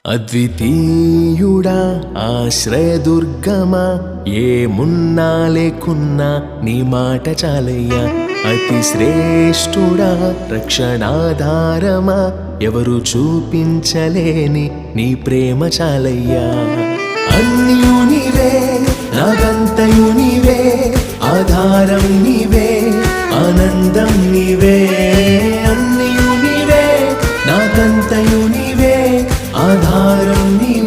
అద్వితీయుడా ఆశ్రయదుర్గమా ఏమున్నా లేకున్నా నీ మాట చాలయ్యా. అతి శ్రేష్ఠుడా రక్షణాధారమా ఎవరు చూపించలేని నీ ప్రేమ చాలయ్యా. అన్నియు నీవే నాకంతయు నీవే, ఆధారం నీవే ఆనందం నీవే. అన్నియు నీవే నాకంతయు నీవే, ఆధారం